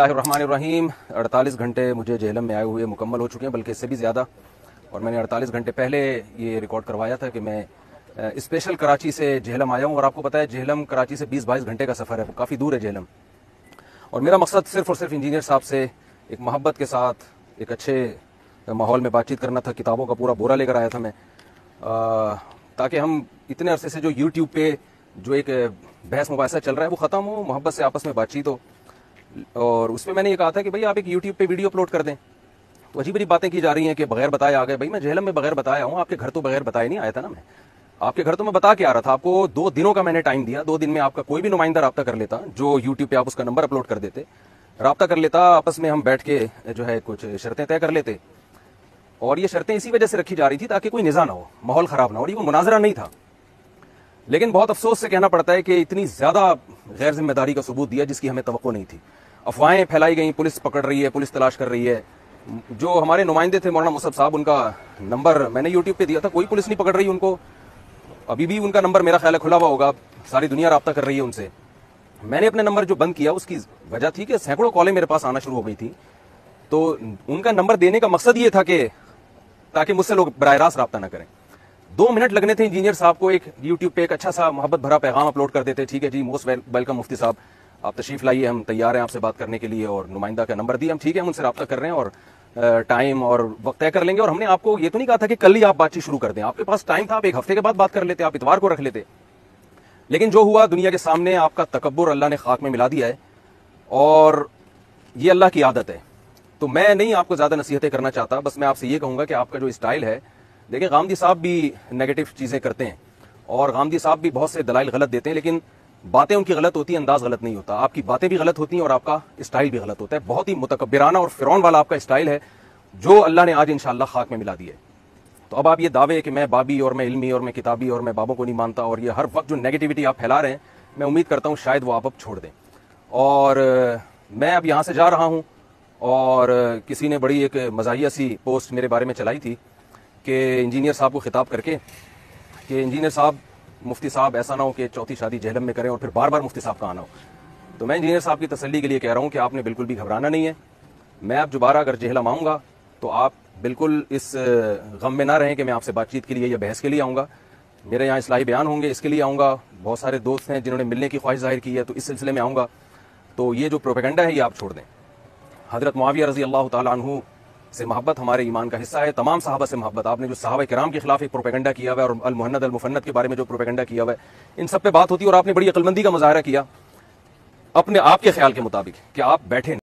الرحمن الرحیم 48 گھنٹے مجھے جہلم میں آئے ہوئے مکمل ہو چکے ہیں، بلکہ اس سے بھی زیادہ، اور میں نے 48 گھنٹے پہلے یہ ریکارڈ کروایا تھا کہ میں اسپیشل کراچی سے جہلم آیا ہوں، اور آپ کو پتہ ہے جہلم کراچی سے 20-22 گھنٹے کا سفر ہے، کافی دور ہے جہلم، اور میرا مقصد صرف اور صرف انجینئر صاحب سے ایک محبت کے ساتھ ایک اچھے ماحول میں بات چیت کرنا تھا۔ کتابوں کا پورا بورا لے کر آیا تھا میں، تاکہ ہم اتنے عرصے سے جو یوٹیوب پہ جو ایک بحث مباحثہ چل رہا ہے وہ ختم ہو، محبت سے آپس میں بات چیت ہو۔ اور اس پہ میں نے یہ کہا تھا کہ بھائی آپ ایک یوٹیوب پہ ویڈیو اپلوڈ کر دیں، تو عجیب عجیب باتیں کی جا رہی ہیں کہ بغیر بتائے آ گئے۔ بھائی میں جہلم میں بغیر بتایا ہوں، آپ کے گھر تو بغیر بتائے نہیں آیا تھا نا، میں آپ کے گھر تو میں بتا کے آ رہا تھا، آپ کو 2 دنوں کا میں نے ٹائم دیا، 2 دن میں آپ کا کوئی بھی نمائندہ رابطہ کر لیتا، جو یوٹیوب پہ آپ اس کا نمبر اپلوڈ کر دیتے، رابطہ کر لیتا، آپس میں ہم بیٹھ کے جو ہے کچھ شرطیں طے کر لیتے، اور یہ شرطیں اسی وجہ سے رکھی جا رہی تھی تاکہ کوئی نزاع نہ ہو، ماحول خراب نہ ہو، اور یہ کوئی مناظرہ نہیں تھا۔ لیکن بہت افسوس سے کہنا پڑتا ہے کہ اتنی زیادہ غیر ذمہ داری کا ثبوت دیا جس کی ہمیں توقع نہیں تھی۔ افواہیں پھیلائی گئیں، پولیس پکڑ رہی ہے، پولیس تلاش کر رہی ہے۔ جو ہمارے نمائندے تھے مولانا مصعب صاحب، ان کا نمبر میں نے یوٹیوب پہ دیا تھا، کوئی پولیس نہیں پکڑ رہی ان کو، ابھی بھی ان کا نمبر میرا خیال ہے کھلا ہوا ہوگا، ساری دنیا رابطہ کر رہی ہے ان سے۔ میں نے اپنے نمبر جو بند کیا اس کی وجہ تھی کہ سینکڑوں کالیں میرے پاس آنا شروع ہو گئی تھی، تو ان کا نمبر دینے کا مقصد یہ تھا کہ تاکہ مجھ سے لوگ براہ راست رابطہ نہ کریں۔ 2 منٹ لگنے تھے انجینئر صاحب کو ایک یوٹیوب پہ ایک اچھا سا محبت بھرا پیغام اپلوڈ کر دیتے، ٹھیک ہے جی موسٹ ویلکم مفتی صاحب، آپ تشریف لائیے، ہم تیار ہیں آپ سے بات کرنے کے لیے، اور نمائندہ کا نمبر دیا، ہم ٹھیک ہے ہم ان سے رابطہ کر رہے ہیں اور ٹائم اور وقت طے کر لیں گے۔ اور ہم نے آپ کو یہ تو نہیں کہا تھا کہ کل ہی آپ بات چیت شروع کر دیں، آپ کے پاس ٹائم تھا، آپ 1 ہفتے کے بعد بات کر لیتے، آپ اتوار کو رکھ لیتے، لیکن جو ہوا دنیا کے سامنے آپ کا تکبر اللہ نے خاک میں ملا دیا ہے، اور یہ اللہ کی عادت ہے۔ تو میں نہیں آپ کو زیادہ نصیحتیں کرنا چاہتا، بس میں آپ سے یہ کہوں گا کہ آپ کا جو اسٹائل ہے، دیکھیں غامدی صاحب بھی نیگیٹو چیزیں کرتے ہیں، اور غامدی صاحب بھی بہت سے دلائل غلط دیتے ہیں، لیکن باتیں ان کی غلط ہوتی ہیں، انداز غلط نہیں ہوتا، آپ کی باتیں بھی غلط ہوتی ہیں اور آپ کا اسٹائل بھی غلط ہوتا ہے، بہت ہی متکبرانہ اور فرعون والا آپ کا اسٹائل ہے، جو اللہ نے آج انشاءاللہ خاک میں ملا دیا ہے۔ تو اب آپ یہ دعوے کہ میں بابی اور میں علمی اور میں کتابی اور میں بابوں کو نہیں مانتا، اور یہ ہر وقت جو نیگیٹیوٹی آپ پھیلا رہے ہیں، میں امید کرتا ہوں شاید وہ آپ اب چھوڑ دیں۔ اور میں اب یہاں سے جا رہا ہوں، اور کسی نے بڑی ایک مزاحیہ سی پوسٹ میرے بارے میں چلائی تھی کہ انجینئر صاحب کو خطاب کر کے کہ انجینئر صاحب مفتی صاحب ایسا نہ ہو کہ 4تھی شادی جہلم میں کریں اور پھر بار بار مفتی صاحب کا آنا ہو۔ تو میں انجینئر صاحب کی تسلی کے لیے کہہ رہا ہوں کہ آپ نے بالکل بھی گھبرانا نہیں ہے، میں اب دوبارہ اگر جہلم آؤں گا تو آپ بالکل اس غم میں نہ رہیں کہ میں آپ سے بات چیت کے لیے یا بحث کے لیے آؤں گا، میرے یہاں اصلاحی بیان ہوں گے، اس کے لیے آؤں گا، بہت سارے دوست ہیں جنہوں نے ملنے کی خواہش ظاہر کی ہے، تو اس سلسلے میں آؤں گا۔ تو یہ جو پروپیگنڈا ہے یہ آپ چھوڑ دیں۔ حضرت معاویہ رضی اللہ تعالیٰ عنہ سے محبت ہمارے ایمان کا حصہ ہے، تمام صحابہ سے محبت۔ آپ نے جو صحابہ کرام کے خلاف ایک پروپیگنڈا کیا ہوا ہے، اور المہند المفند کے بارے میں جو پروپیگنڈا کیا ہوا ہے، ان سب پہ بات ہوتی ہے، اور آپ نے بڑی عقل مندی کا مظاہرہ کیا اپنے آپ کے خیال کے مطابق کہ آپ بیٹھے